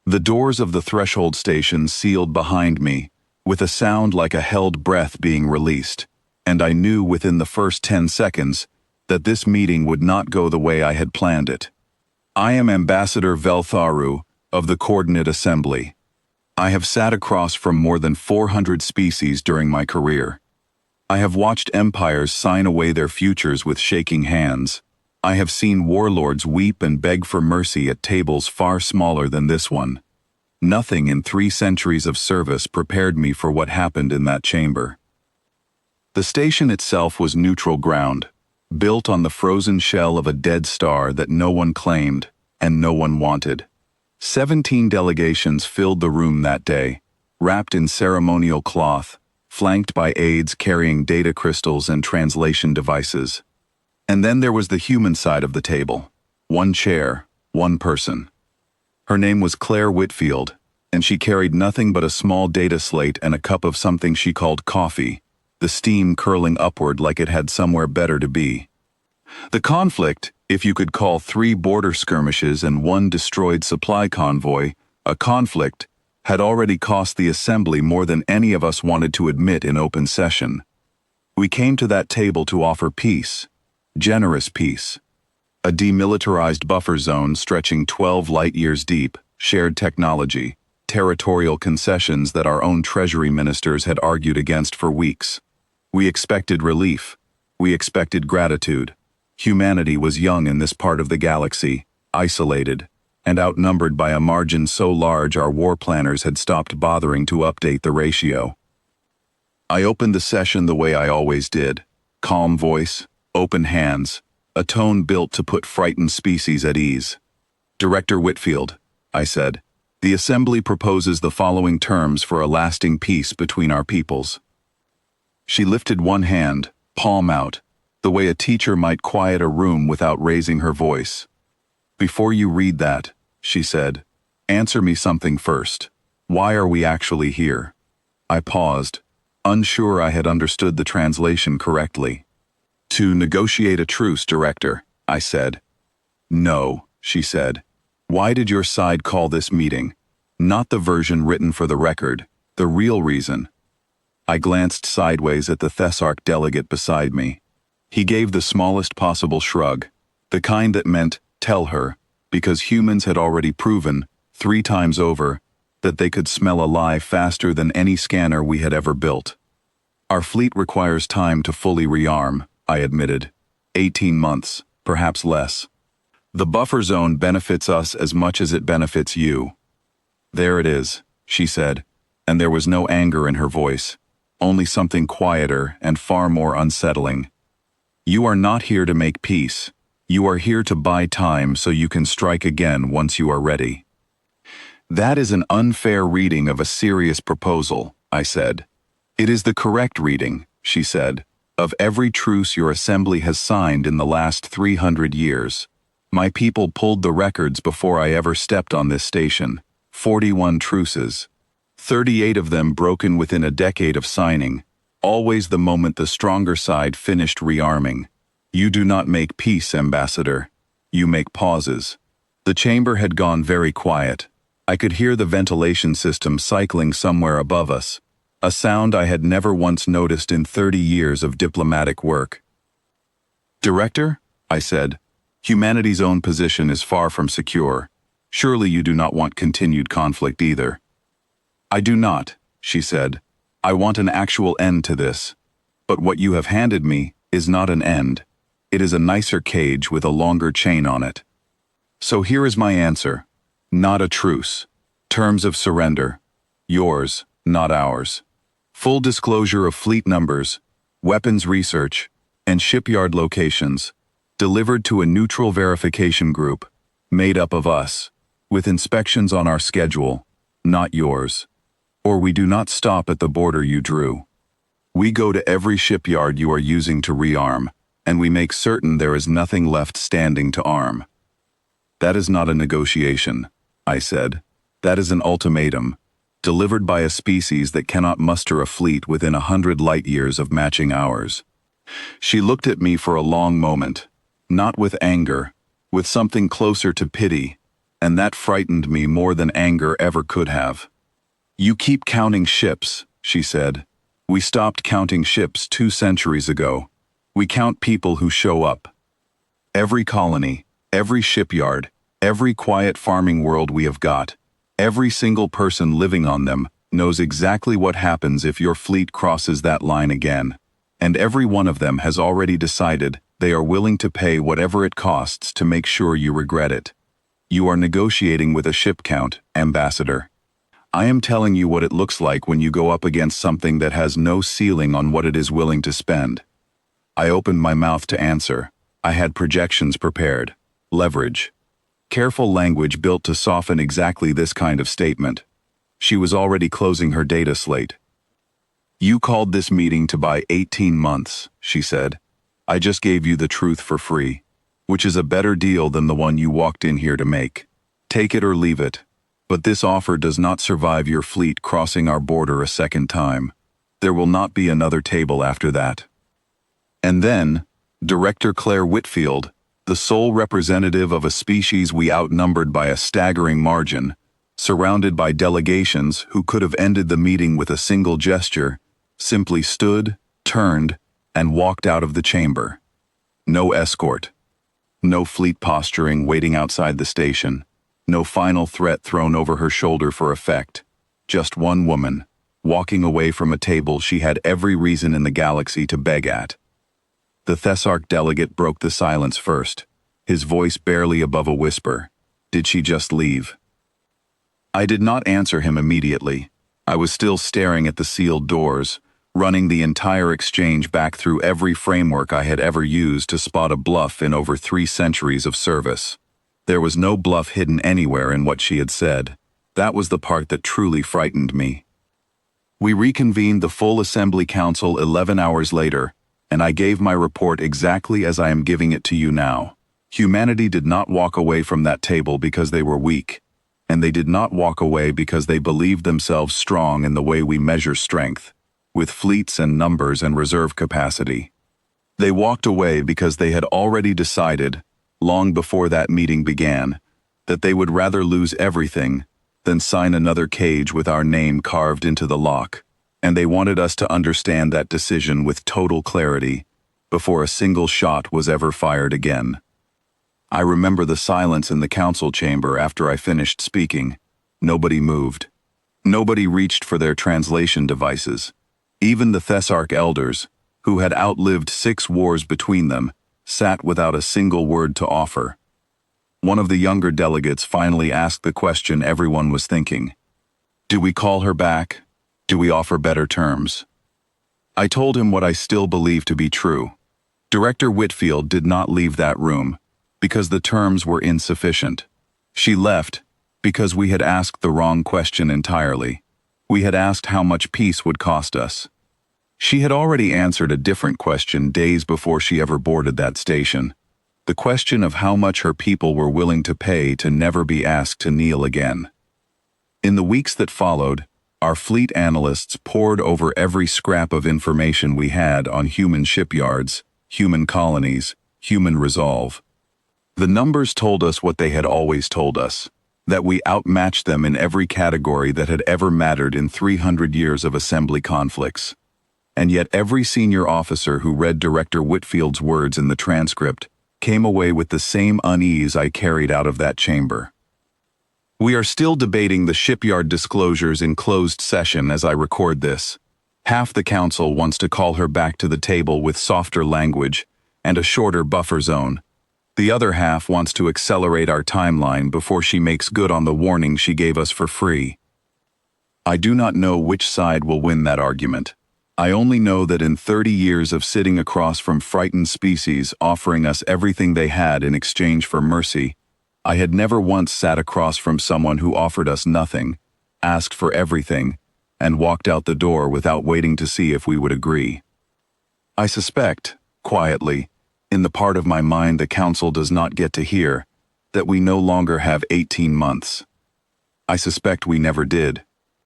The doors of the threshold station sealed behind me, with a sound like a held breath being released, and I knew within the first 10 seconds that this meeting would not go the way I had planned it. I am Ambassador Veltharu of the Coordinate Assembly. I have sat across from more than 400 species during my career. I have watched empires sign away their futures with shaking hands. I have seen warlords weep and beg for mercy at tables far smaller than this one. Nothing in 3 centuries of service prepared me for what happened in that chamber. The station itself was neutral ground, built on the frozen shell of a dead star that no one claimed and no one wanted. 17 delegations filled the room that day, wrapped in ceremonial cloth, flanked by aides carrying data crystals and translation devices. And then there was the human side of the table. 1 chair, 1 person. Her name was Claire Whitfield, and she carried nothing but a small data slate and a cup of something she called coffee, the steam curling upward like it had somewhere better to be. The conflict, if you could call 3 border skirmishes and 1 destroyed supply convoy a conflict, had already cost the Assembly more than any of us wanted to admit in open session. We came to that table to offer peace. Generous peace. A demilitarized buffer zone stretching 12 light-years deep, shared technology, territorial concessions that our own Treasury ministers had argued against for weeks. We expected relief. We expected gratitude. Humanity was young in this part of the galaxy, isolated, and outnumbered by a margin so large our war planners had stopped bothering to update the ratio. I opened the session the way I always did. Calm voice, open hands, a tone built to put frightened species at ease. Director Whitfield, I said, the Assembly proposes the following terms for a lasting peace between our peoples. She lifted one hand, palm out, the way a teacher might quiet a room without raising her voice. Before you read that, she said, answer me something first. Why are we actually here? I paused, unsure I had understood the translation correctly. To negotiate a truce, Director, I said. No, she said. Why did your side call this meeting? Not the version written for the record, the real reason. I glanced sideways at the Thesarch delegate beside me. He gave the smallest possible shrug, the kind that meant, tell her, because humans had already proven, 3 times over, that they could smell a lie faster than any scanner we had ever built. Our fleet requires time to fully rearm, I admitted. 18 months, perhaps less. The buffer zone benefits us as much as it benefits you. There it is, she said, and there was no anger in her voice, only something quieter and far more unsettling. You are not here to make peace. You are here to buy time so you can strike again once you are ready. That is an unfair reading of a serious proposal, I said. It is the correct reading, she said, of every truce your Assembly has signed in the last 300 years. My people pulled the records before I ever stepped on this station. 41 truces. 38 of them broken within a decade of signing, always the moment the stronger side finished rearming. You do not make peace, Ambassador. You make pauses. The chamber had gone very quiet. I could hear the ventilation system cycling somewhere above us, a sound I had never once noticed in 30 years of diplomatic work. Director, I said, humanity's own position is far from secure. Surely you do not want continued conflict either. I do not, she said. I want an actual end to this. But what you have handed me is not an end. It is a nicer cage with a longer chain on it. So here is my answer. Not a truce. Terms of surrender. Yours, not ours. Full disclosure of fleet numbers, weapons research, and shipyard locations, delivered to a neutral verification group, made up of us, with inspections on our schedule, not yours. Or we do not stop at the border you drew. We go to every shipyard you are using to rearm, and we make certain there is nothing left standing to arm. That is not a negotiation, I said. That is an ultimatum, delivered by a species that cannot muster a fleet within 100 light-years of matching ours. She looked at me for a long moment, not with anger, with something closer to pity, and that frightened me more than anger ever could have. "You keep counting ships," she said. "We stopped counting ships 2 centuries ago. We count people who show up. Every colony, every shipyard, every quiet farming world we have got, every single person living on them knows exactly what happens if your fleet crosses that line again. And every one of them has already decided they are willing to pay whatever it costs to make sure you regret it. You are negotiating with a ship count, Ambassador. I am telling you what it looks like when you go up against something that has no ceiling on what it is willing to spend." I opened my mouth to answer. I had projections prepared. Leverage. Careful language built to soften exactly this kind of statement. She was already closing her data slate. "You called this meeting to buy 18 months, she said. "I just gave you the truth for free, which is a better deal than the one you walked in here to make. Take it or leave it. But this offer does not survive your fleet crossing our border a second time. There will not be another table after that." And then, Director Claire Whitfield, the sole representative of a species we outnumbered by a staggering margin, surrounded by delegations who could have ended the meeting with a single gesture, simply stood, turned, and walked out of the chamber. No escort. No fleet posturing waiting outside the station. No final threat thrown over her shoulder for effect. Just one woman, walking away from a table she had every reason in the galaxy to beg at. The Thesarch delegate broke the silence first, his voice barely above a whisper. Did she just leave? I did not answer him immediately. I was still staring at the sealed doors, running the entire exchange back through every framework I had ever used to spot a bluff in over 3 centuries of service. There was no bluff hidden anywhere in what she had said. That was the part that truly frightened me. We reconvened the full Assembly Council 11 hours later, and I gave my report exactly as I am giving it to you now. Humanity did not walk away from that table because they were weak, and they did not walk away because they believed themselves strong in the way we measure strength, with fleets and numbers and reserve capacity. They walked away because they had already decided, long before that meeting began, that they would rather lose everything than sign another cage with our name carved into the lock, and they wanted us to understand that decision with total clarity before a single shot was ever fired again. I remember the silence in the council chamber after I finished speaking. Nobody moved. Nobody reached for their translation devices. Even the Thesarch elders, who had outlived 6 wars between them, sat without a single word to offer. One of the younger delegates finally asked the question everyone was thinking. Do we call her back? Do we offer better terms? I told him what I still believe to be true. Director Whitfield did not leave that room because the terms were insufficient. She left because we had asked the wrong question entirely. We had asked how much peace would cost us. She had already answered a different question days before she ever boarded that station. The question of how much her people were willing to pay to never be asked to kneel again. In the weeks that followed, our fleet analysts pored over every scrap of information we had on human shipyards, human colonies, human resolve. The numbers told us what they had always told us, that we outmatched them in every category that had ever mattered in 300 years of assembly conflicts. And yet every senior officer who read Director Whitfield's words in the transcript came away with the same unease I carried out of that chamber. We are still debating the shipyard disclosures in closed session as I record this. Half the council wants to call her back to the table with softer language and a shorter buffer zone. The other half wants to accelerate our timeline before she makes good on the warning she gave us for free. I do not know which side will win that argument. I only know that in 30 years of sitting across from frightened species offering us everything they had in exchange for mercy, I had never once sat across from someone who offered us nothing, asked for everything, and walked out the door without waiting to see if we would agree. I suspect, quietly, in the part of my mind the council does not get to hear, that we no longer have 18 months. I suspect we never did.